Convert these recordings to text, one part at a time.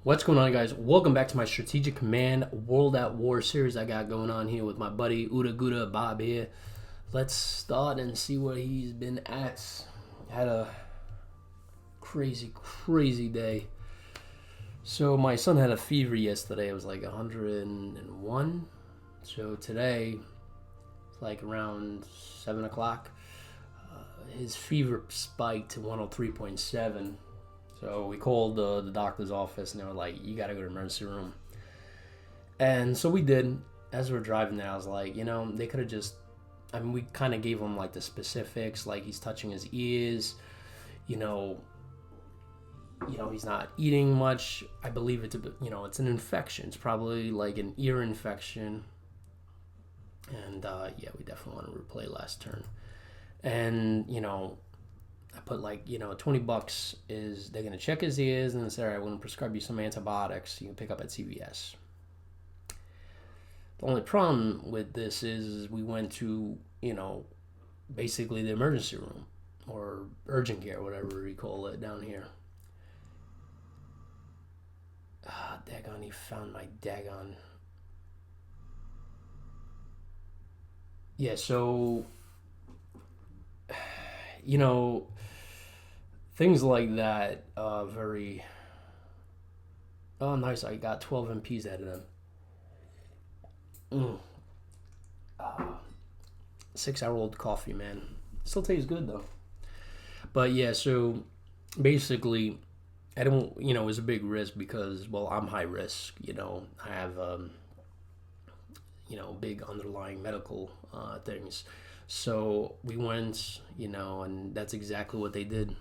What's going on, guys? Welcome back to my Strategic Command World at War series I got going on here with my buddy Uda Guda Bob here. Let's start and see what he's been at. Had a crazy day. So my son had a fever yesterday. It was like 101. So today, it's like around 7 o'clock. His fever spiked to 103.7. So we called the doctor's office, and they were like, you got to go to the emergency room. And so we did. As we were driving there, I was like, they could have just, we kind of gave him like the specifics, like he's touching his ears, he's not eating much. I believe it's it's an infection. It's probably like an ear infection. And we definitely want to replay last turn. And, I put like, $20 is they're going to check his ears and say, all right, we're going to prescribe you some antibiotics you can pick up at CVS. The only problem with this is we went to, basically the emergency room or urgent care, whatever we call it down here. Daggone, he found my daggone. Yeah, so, things like that very... Oh, nice. I got 12 MPs out of them. 6-hour-old coffee, man. Still tastes good, though. But, yeah, so basically, I don't... it was a big risk because, well, I'm high risk. I have, big underlying medical things. So we went, and that's exactly what they did.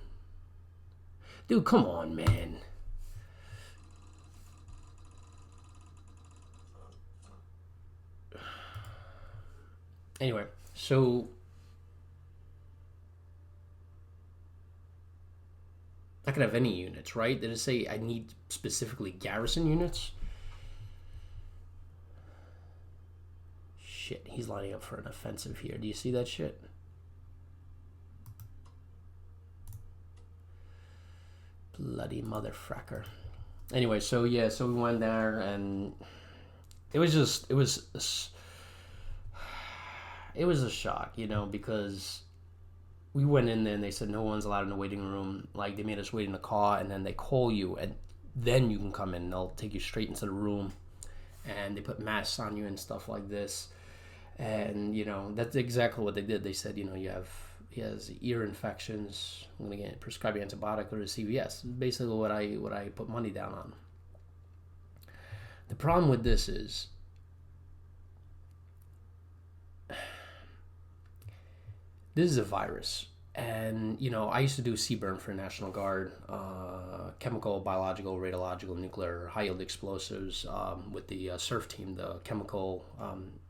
Dude, come on, man. Anyway, so I could have any units, right? Did it say I need specifically garrison units? Shit, he's lining up for an offensive here. Do you see that shit? Bloody motherfucker. Anyway, so we went there, and it was a shock, because we went in there and they said no one's allowed in the waiting room. Like, they made us wait in the car, and then they call you, and then you can come in. They'll take you straight into the room, and they put masks on you and stuff like this. And that's exactly what they did. They said, he has ear infections. I'm gonna get prescribe you antibiotic, go to CVS. Basically, what I put money down on. The problem with this is, this is a virus, and I used to do CBRN for National Guard, chemical, biological, radiological, nuclear, high yield explosives with the SURF team. The chemical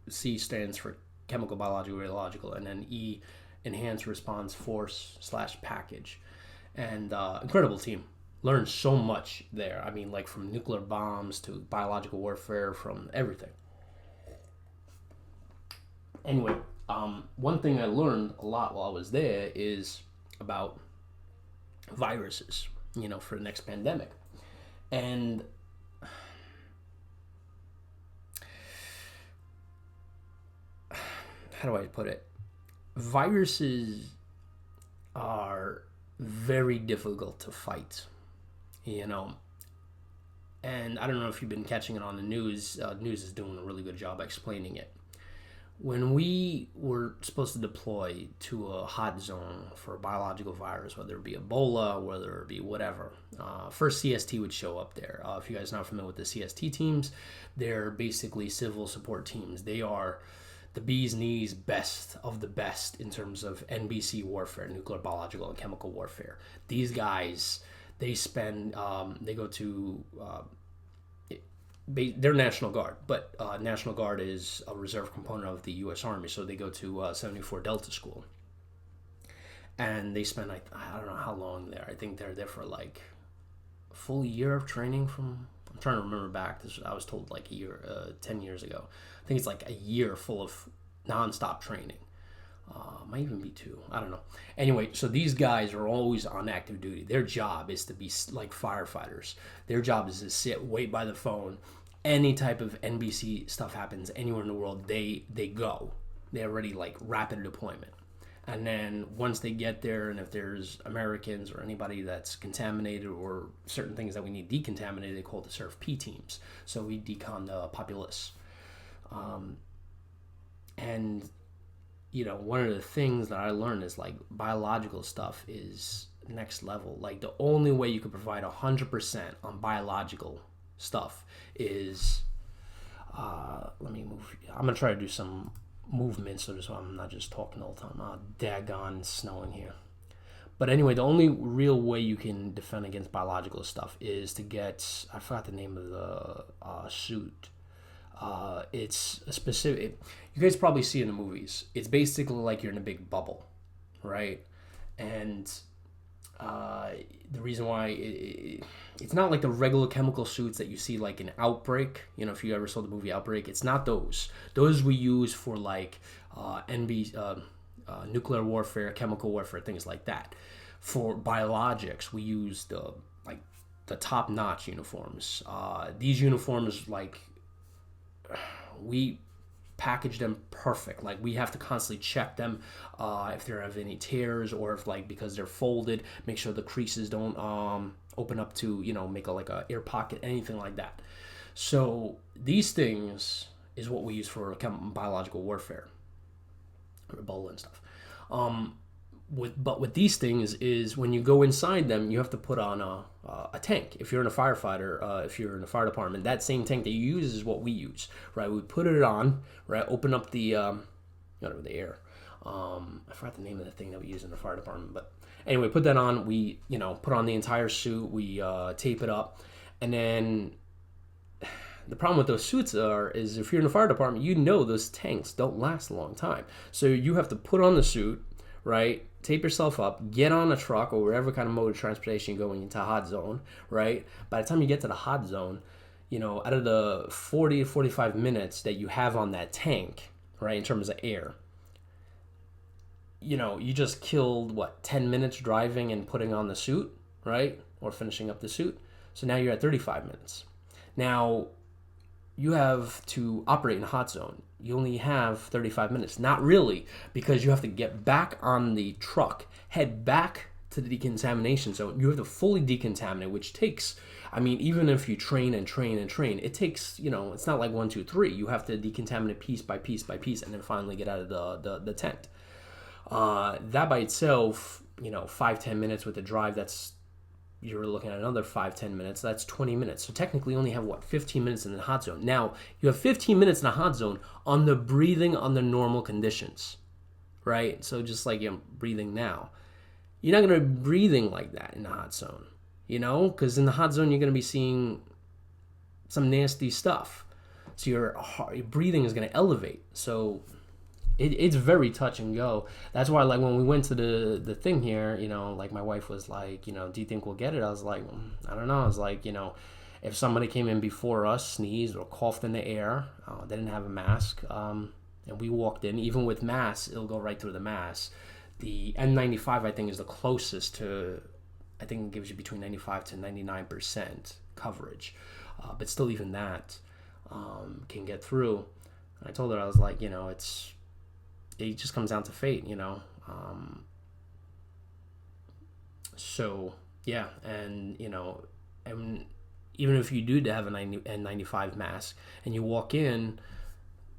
C stands for chemical, biological, radiological, and then E, enhanced response force / package. And incredible team. Learned so much there. I mean, like from nuclear bombs to biological warfare, from everything. Anyway, one thing I learned a lot while I was there is about viruses, for the next pandemic. And how do I put it? Viruses are very difficult to fight, and I don't know if you've been catching it on the news. News is doing a really good job explaining it. When we were supposed to deploy to a hot zone for a biological virus, whether it be Ebola, whether it be whatever, first CST would show up there. If you guys are not familiar with the CST teams, they're basically civil support teams. They are the bee's knees best of the best in terms of NBC warfare, nuclear, biological, and chemical warfare. These guys, they spend, they go to, they're National Guard, but National Guard is a reserve component of the U.S. Army, so they go to 74 Delta School. And they spend, I don't know how long there. I think they're there for like a full year of training from... I'm trying to remember back. I was told like a year, 10 years ago. I think it's like a year full of nonstop training. Might even be 2. I don't know. Anyway, so these guys are always on active duty. Their job is to be like firefighters. Their job is to sit, wait by the phone. Any type of NBC stuff happens anywhere in the world, they go. They're already like rapid deployment. And then once they get there, and if there's Americans or anybody that's contaminated or certain things that we need decontaminated, they call the Surf P teams. So we decon the populace. And you know, one of the things that I learned is like biological stuff is next level. Like the only way you could provide 100% on biological stuff is, let me move. I'm gonna try to do some movement so I'm not just talking all the time. Daggone snowing here. But anyway, the only real way you can defend against biological stuff is to get, I forgot the name of the suit. It's a specific, you guys probably see in the movies. It's basically like you're in a big bubble, right? And the reason why it's not like the regular chemical suits that you see like in Outbreak. You know, if you ever saw the movie Outbreak, it's not those. Those we use for like nuclear warfare, chemical warfare, things like that. For biologics, we use the top-notch uniforms. These uniforms, like, we package them perfect. Like, we have to constantly check them if there have any tears, or if, like, because they're folded, make sure the creases don't open up to, you know, make a air pocket, anything like that. So these things is what we use for biological warfare, Ebola and stuff. But with these things is when you go inside them, you have to put on a tank. If you're in a firefighter, if you're in a fire department, that same tank that you use is what we use, right? We put it on, right? Open up the air. I forgot the name of the thing that we use in the fire department, but anyway, put that on. We, you know, put on the entire suit. We tape it up, and then the problem with those suits is if you're in the fire department, you know those tanks don't last a long time. So you have to put on the suit, right? Tape yourself up, get on a truck or wherever kind of mode of transportation you're going into a hot zone, right? By the time you get to the hot zone, you know, out of the 40 to 45 minutes that you have on that tank, right, in terms of air, you know, you just killed, 10 minutes driving and putting on the suit, right? Or finishing up the suit. So now you're at 35 minutes. Now, you have to operate in a hot zone. You only have 35 minutes. Not really, because you have to get back on the truck, head back to the decontamination zone. You have to fully decontaminate, which takes, I mean, even if you train, it takes, you know, it's not like 1, 2, 3. You have to decontaminate piece by piece by piece and then finally get out of the tent. That by itself, you know, 5-10 minutes with the drive, you're looking at another 5-10 minutes. That's 20 minutes. So technically you only have 15 minutes in the hot zone. Now you have 15 minutes in the hot zone on the breathing under normal conditions, right? So just like you're breathing now, you're not going to be breathing like that in the hot zone, you know, because in the hot zone you're going to be seeing some nasty stuff. So your breathing is going to elevate. So it's very touch and go. That's why, like, when we went to the thing here, you know, like, my wife was like, you know, do you think we'll get it? I was like, I don't know. I was like, you know, if somebody came in before us, sneezed or coughed in the air, they didn't have a mask, and we walked in, even with masks, it'll go right through the mask. The N95, I think, is the closest to, I think it gives you between 95 to 99% coverage. But still, even that can get through. And I told her, I was like, you know, it just comes down to fate, you know. So yeah, and you know, and even if you do have an N95 mask and you walk in,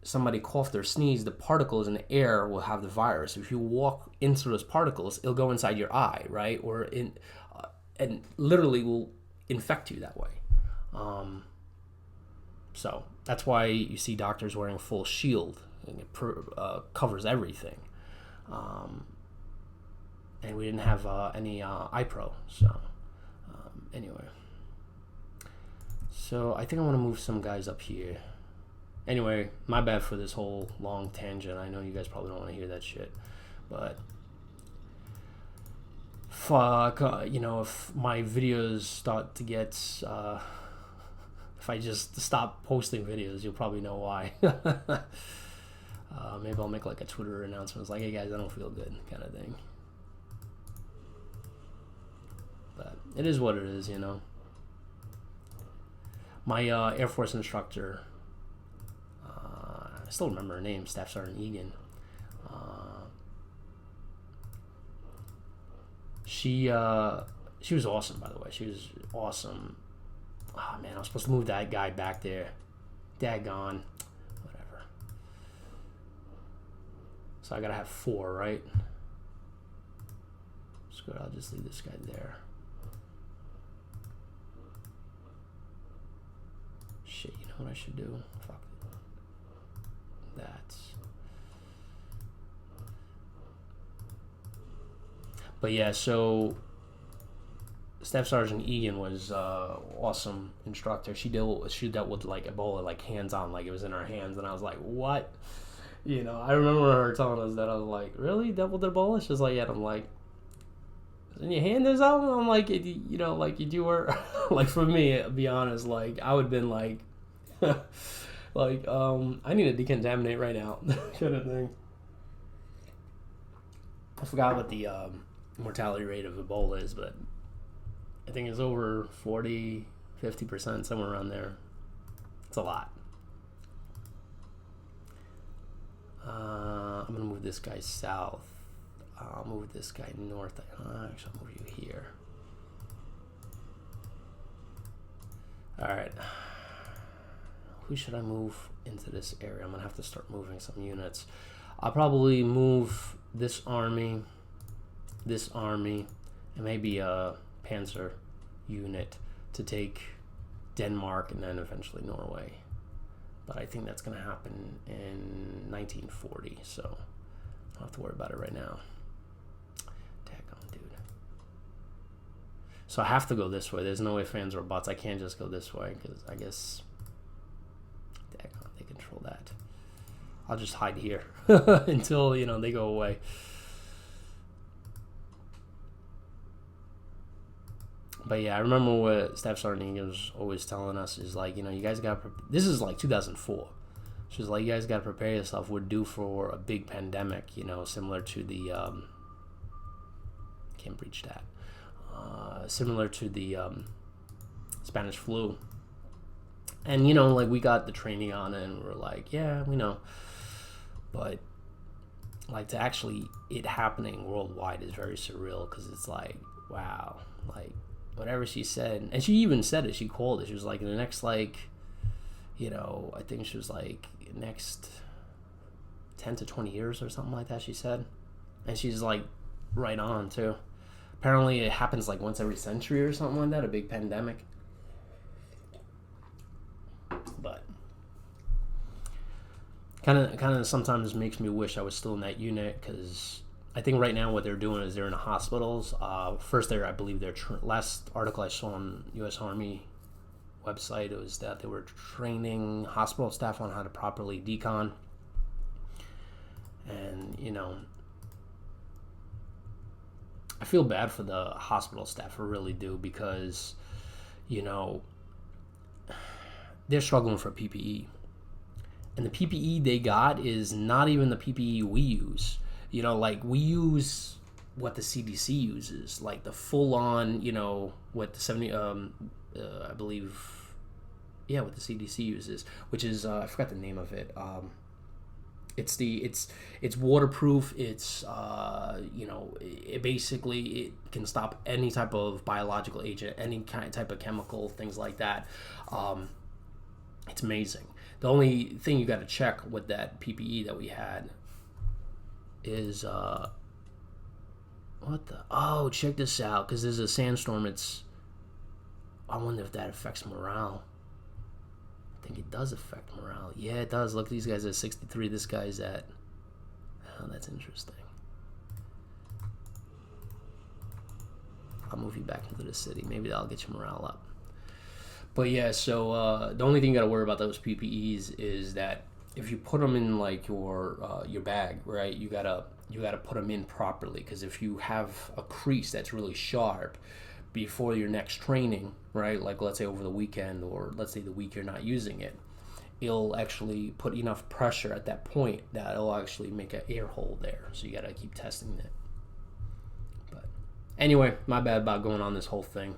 somebody coughed or sneezed, the particles in the air will have the virus. If you walk into those particles, it'll go inside your eye, right, or in, and literally will infect you that way. So that's why you see doctors wearing a full shield. And it covers everything, and we didn't have any iPro. So anyway, so I think I want to move some guys up here. Anyway, my bad for this whole long tangent. I know you guys probably don't want to hear that shit, but fuck, you know, if my videos start to get, if I just stop posting videos, you'll probably know why. Maybe I'll make like a Twitter announcement. It's like, hey guys, I don't feel good, kind of thing. But it is what it is, you know. My Air Force instructor, I still remember her name, Staff Sergeant Egan. She was awesome, by the way. She was awesome. Oh man, I was supposed to move that guy back there. Daggone. Whatever. So I gotta have 4, right? Screw it, I'll just leave this guy there. Shit, you know what I should do? Fuck that. But yeah, so Staff Sergeant Egan was awesome instructor. She dealt with like Ebola like hands on, like it was in her hands, and I was like, what? You know, I remember her telling us that. I was like, really, dealt with Ebola? She's like, yeah. And I'm like, in your hand there's something? I'm like, you know, like you do her. Like for me, to be honest, like I would have been like, like I need to decontaminate right now, kind of thing. I forgot what the mortality rate of Ebola is, but I think it's over 40-50%, somewhere around there. It's a lot. I'm gonna move this guy south. I'll move this guy north. Actually, I'll move you here. Alright. Who should I move into this area? I'm gonna have to start moving some units. I'll probably move this army, and maybe a Panzer unit to take Denmark and then eventually Norway. But I think that's going to happen in 1940, so I don't have to worry about it right now. Daggone, dude. So I have to go this way. There's no ifs, ands, or buts. I can't just go this way because I guess daggone, they control that. I'll just hide here until, you know, they go away. But yeah, I remember what Staff Sergeant Egan was always telling us is like, you know, you guys got this is like 2004. She's like, you guys got to prepare yourself. We're due for a big pandemic, you know, similar to the can't breach that. Similar to the Spanish flu. And you know, like we got the training on it, and we're like, yeah, we know. But like to actually it happening worldwide is very surreal because it's like, wow, like. Whatever she said, and she even said it, she called it, she was like, in the next, like, you know, I think she was like, next 10 to 20 years or something like that, she said. And she's like, right on, too. Apparently it happens like once every century or something like that, a big pandemic. But kind of sometimes makes me wish I was still in that unit, because I think right now what they're doing is they're in the hospitals. First, I believe their last article I saw on U.S. Army website was that they were training hospital staff on how to properly decon. And, you know, I feel bad for the hospital staff, I really do, because, you know, they're struggling for PPE. And the PPE they got is not even the PPE we use. You know, like we use what the CDC uses, like the full-on, you know, what the 70, I believe, yeah, what the CDC uses, which is I forgot the name of it. It's waterproof. It's you know, it basically it can stop any type of biological agent, any kind type of chemical, things like that. It's amazing. The only thing you got to check with that PPE that we had is what the check this out, because there's a sandstorm. I wonder if that affects morale. I think it does affect morale. Yeah, it does. Look, these guys at 63, this guy's at, oh, that's interesting. I'll move you back into the city. Maybe that'll get your morale up. But yeah, so the only thing you got to worry about those PPEs is that if you put them in like your bag, right, you gotta put them in properly, because if you have a crease that's really sharp before your next training, right, like let's say over the weekend or let's say the week you're not using it, it'll actually put enough pressure at that point that it'll actually make an air hole there. So you gotta keep testing it. But anyway, my bad about going on this whole thing.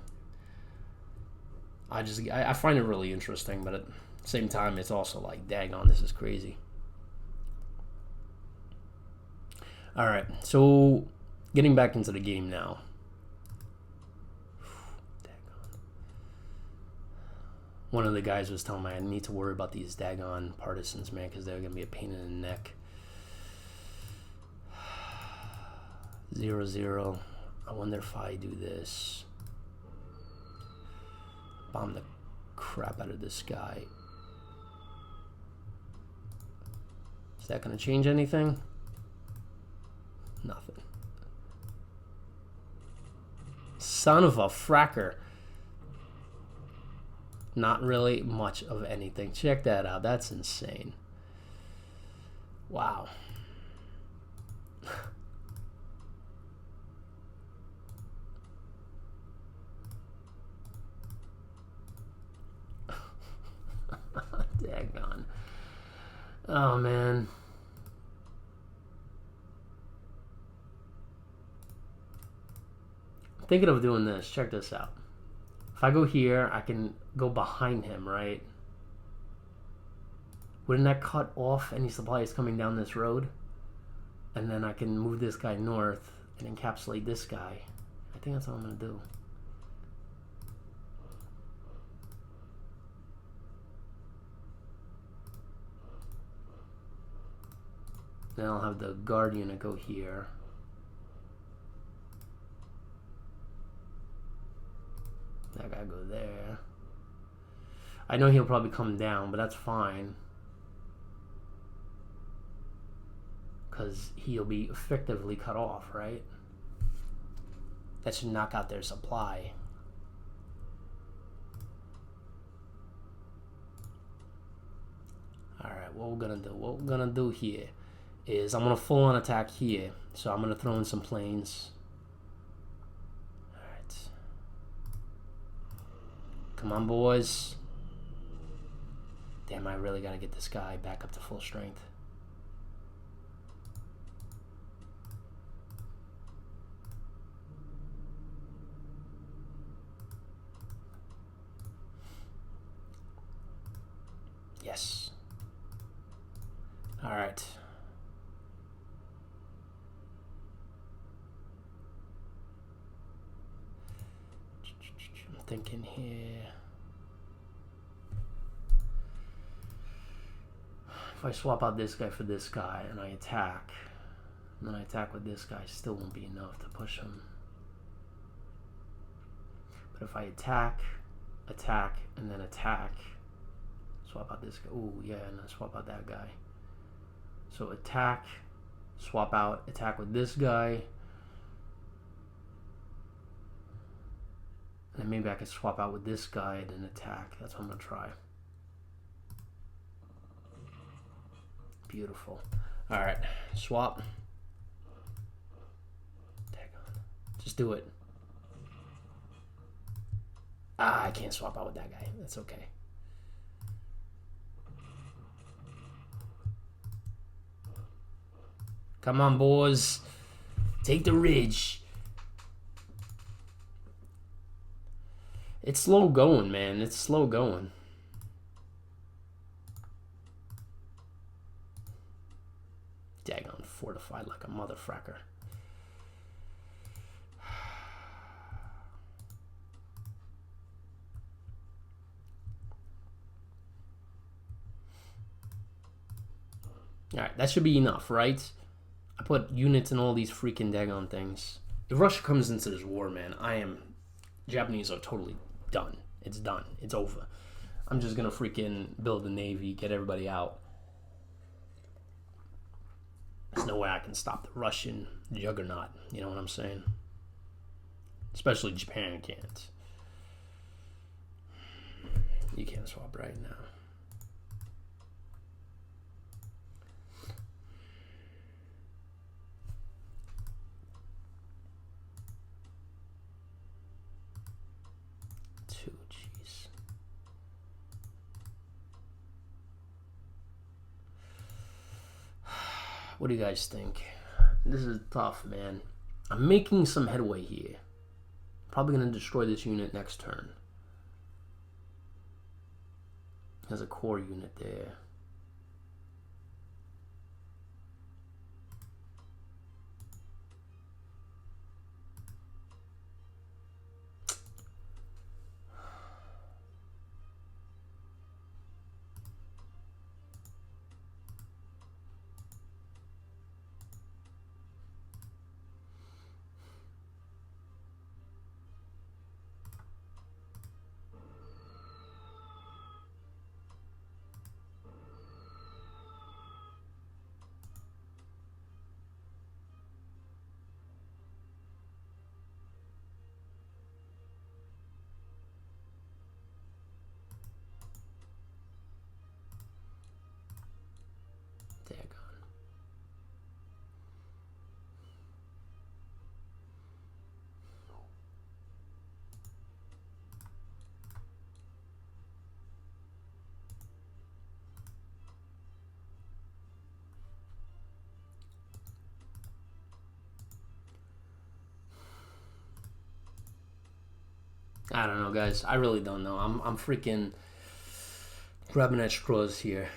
I find it really interesting, but at the same time, it's also like, daggone, this is crazy. All right, so getting back into the game now. One of the guys was telling me I need to worry about these daggone partisans, man, because they're going to be a pain in the neck. 0-0. I wonder if I do this. Bomb the crap out of this guy. Is that going to change anything? Nothing. Son of a fracker. Not really much of anything. Check that out. That's insane. Wow. Daggone. Oh, man. I'm thinking of doing this. Check this out. If I go here, I can go behind him, right? Wouldn't that cut off any supplies coming down this road? And then I can move this guy north and encapsulate this guy. I think that's what I'm going to do. Then I'll have the guard unit go here. That guy go there. I know he'll probably come down, but that's fine. Because he'll be effectively cut off, right? That should knock out their supply. Alright, what we're gonna do here is I'm gonna full on attack here. So I'm gonna throw in some planes. Alright. Come on, boys. Damn, I really gotta get this guy back up to full strength. Yes. All right. I'm thinking here. If I swap out this guy for this guy and I attack, and then I attack with this guy, still won't be enough to push him. But if I attack, and then attack, swap out this guy. Oh, yeah, and then swap out that guy. So attack, swap out, attack with this guy. And then maybe I can swap out with this guy and then attack. That's what I'm going to try. Beautiful. All right, swap. Just do it. Ah, I can't swap out with that guy. That's okay. Come on, boys. Take the ridge. It's slow going, man. It's slow going. Daggone fortified like a motherfracker. Alright, that should be enough, right? I put units in all these freaking daggone things. If Russia comes into this war, man, Japanese are totally done. It's done. It's over. I'm just gonna freaking build a navy, get everybody out. There's no way I can stop the Russian juggernaut. You know what I'm saying? Especially Japan can't. You can't swap right now. What do you guys think? This is tough, man. I'm making some headway here. Probably going to destroy this unit next turn. There's a core unit there. I don't know, guys. I really don't know. I'm freaking grabbing at straws here.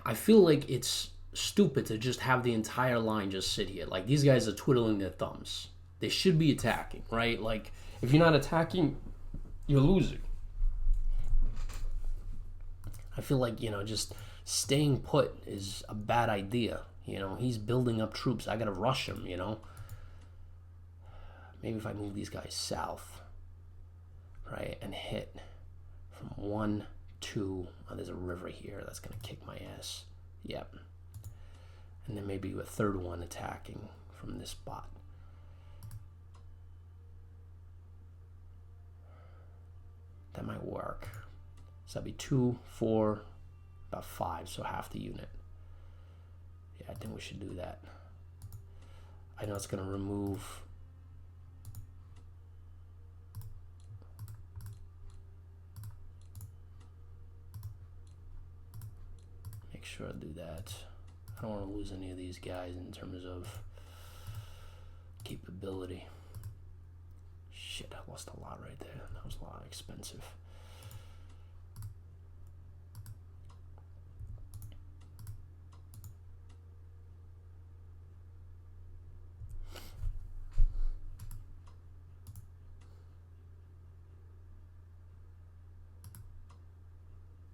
I feel like it's stupid to just have the entire line just sit here. Like, these guys are twiddling their thumbs. They should be attacking, right? Like, if you're not attacking, you're losing. I feel like, just staying put is a bad idea. He's building up troops. I gotta rush him, Maybe if I move these guys south, right, and hit from 1, 2. Oh, there's a river here. That's gonna kick my ass. Yep. And then maybe a third one attacking from this spot. That might work. So that'd be 2, 4, about 5, so half the unit. Yeah, I think we should do that. I know it's gonna remove. Make sure I do that. I don't want to lose any of these guys in terms of capability. Shit, I lost a lot right there. That was a lot expensive.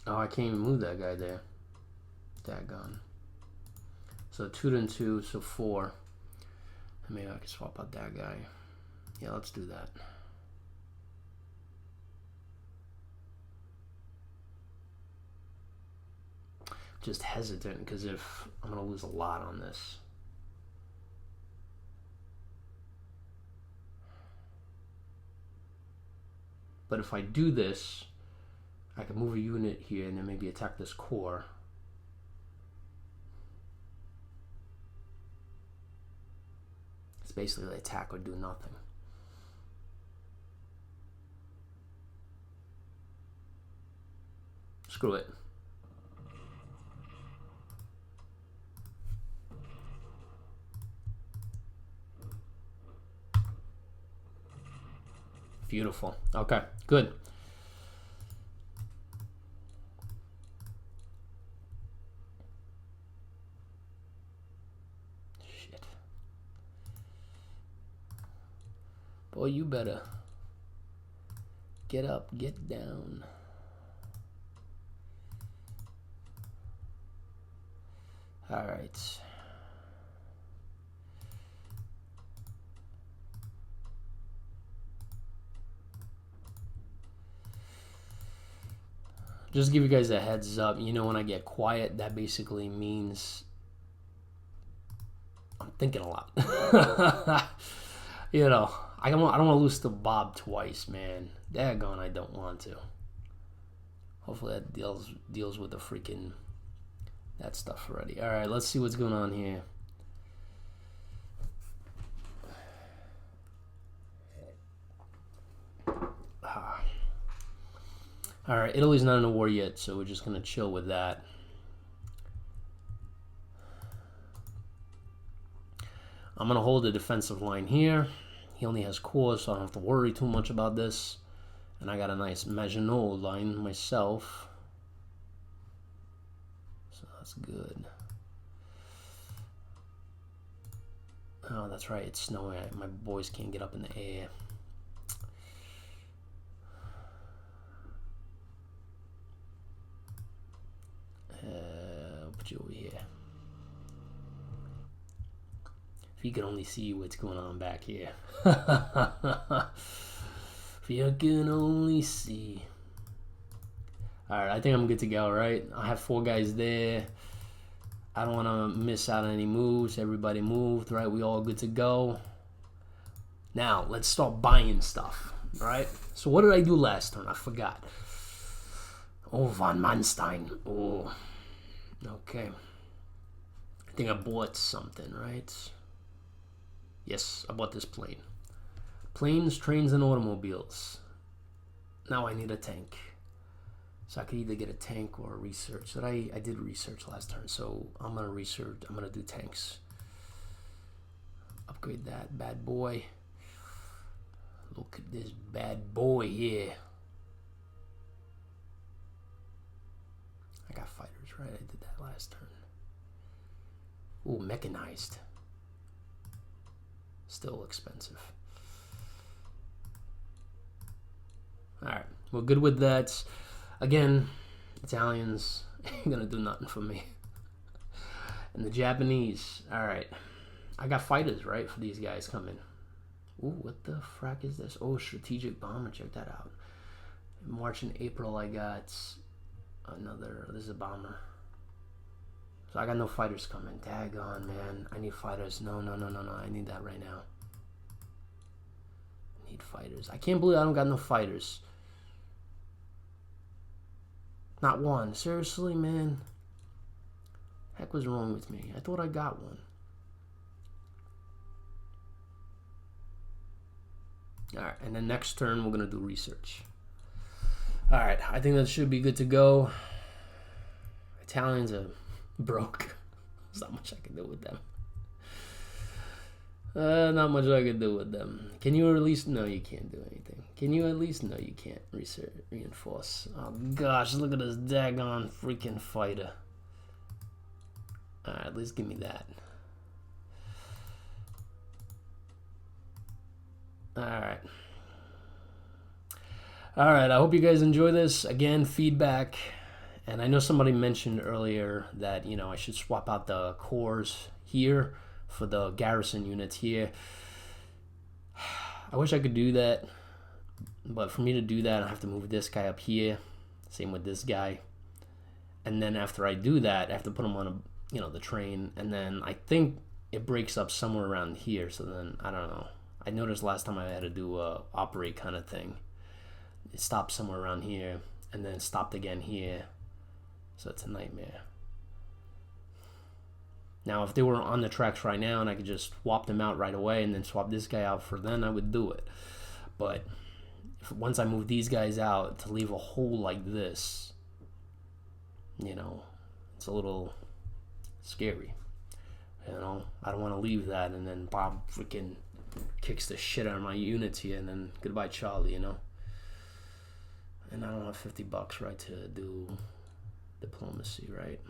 Oh, I can't even move that guy there. Daggone. So 2 and 2, so 4. And maybe I can swap out that guy. Yeah, let's do that. Just hesitant because if I'm gonna lose a lot on this. But if I do this, I can move a unit here and then maybe attack this core. It's basically the attack or do nothing. Screw it. Beautiful. Okay, good. Shit. Boy, you better get up, get down. All right. Just to give you guys a heads up, when I get quiet, that basically means I'm thinking a lot. I don't want to lose to Bob twice, man. Daggone, I don't want to. Hopefully that deals with the freaking that stuff already. All right, let's see what's going on here. All right, Italy's not in a war yet, so we're just gonna chill with that. I'm going to hold the defensive line here. He only has cores, so I don't have to worry too much about this. And I got a nice Maginot line myself. So that's good. Oh, that's right. It's snowing. My boys can't get up in the air. I'll put you over here. If you can only see what's going on back here. If you can only see. Alright, I think I'm good to go, right? I have 4 guys there. I don't want to miss out on any moves. Everybody moved, right? We all good to go. Now, let's start buying stuff, right? So what did I do last turn? I forgot. Oh, Von Manstein. Oh, okay. I think I bought something, right? Yes, I bought this plane. Planes, trains, and automobiles. Now I need a tank. So I could either get a tank or a research. That I did research last turn, so I'm gonna research. I'm gonna do tanks. Upgrade that bad boy. Look at this bad boy here. I got fighters, right? I did that last turn. Ooh, mechanized. Still expensive. Alright, we're good with that. Again, Italians ain't gonna do nothing for me. And the Japanese, alright. I got fighters, right, for these guys coming. Ooh, what the frack is this? Oh, strategic bomber, check that out. In March and April, I got another, this is a bomber. So I got no fighters coming. Daggone, man. I need fighters. No. I need that right now. I need fighters. I can't believe I don't got no fighters. Not one. Seriously, man? Heck was wrong with me? I thought I got one. Alright, and then next turn we're going to do research. Alright, I think that should be good to go. Italians are broke. There's not much I can do with them. Not much I can do with them. Can you release? No, you can't do anything. Can you at least? No, you can't reinforce. Oh gosh, look at this daggone freaking fighter. Alright, at least give me that. Alright. Alright, I hope you guys enjoy this. Again, feedback. And I know somebody mentioned earlier that, you know, I should swap out the cores here for the garrison units here. I wish I could do that. But for me to do that, I have to move this guy up here. Same with this guy. And then after I do that, I have to put him on a, you know, the train. And then I think it breaks up somewhere around here. So then, I don't know. I noticed last time I had to do a operate kind of thing. It stopped somewhere around here. And then stopped again here. So it's a nightmare. Now, if they were on the tracks right now and I could just swap them out right away and then swap this guy out for then, I would do it. But once I move these guys out, to leave a hole like this, you know, it's a little scary. You know, I don't want to leave that and then Bob freaking kicks the shit out of my units here and then goodbye Charlie, you know. And I don't have $50, right, to do diplomacy, right?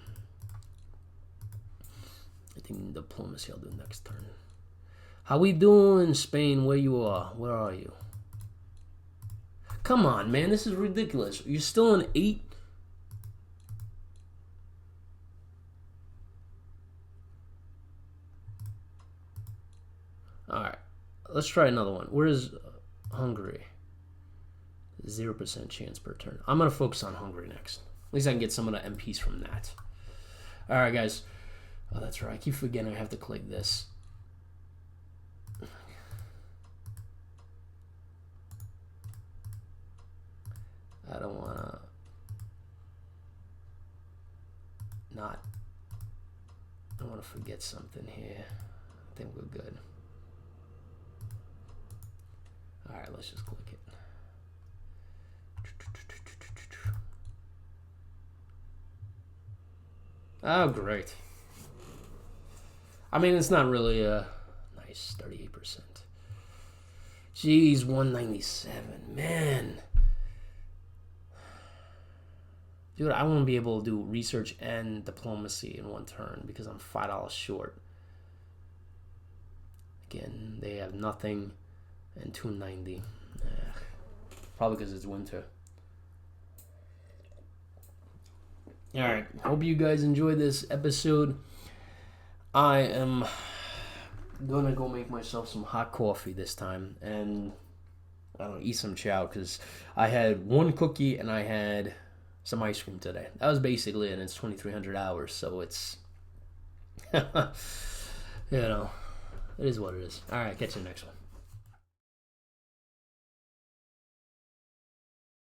I think diplomacy I'll do next turn. How we doing, Spain? Where you are? Where are you? Come on, man. This is ridiculous. You're still on 8? Alright. Let's try another one. Where is Hungary? 0% chance per turn. I'm going to focus on Hungary next. At least I can get some of the MPs from that. Alright, guys. Oh, that's right. I keep forgetting I have to click this. I don't want to not... I want to forget something here. I think we're good. Alright, let's just click it. Oh, great. I mean, it's not really a Nice, 38%. Jeez, 197. Man. Dude, I won't be able to do research and diplomacy in one turn because I'm $5 short. Again, they have nothing and 290. Probably because it's winter. Alright, hope you guys enjoyed this episode. I am gonna go make myself some hot coffee this time and I don't know, eat some chow because I had one cookie and I had some ice cream today. That was basically it, and it's 2,300 hours, so it's, you know, it is what it is. All right, catch you in the next one.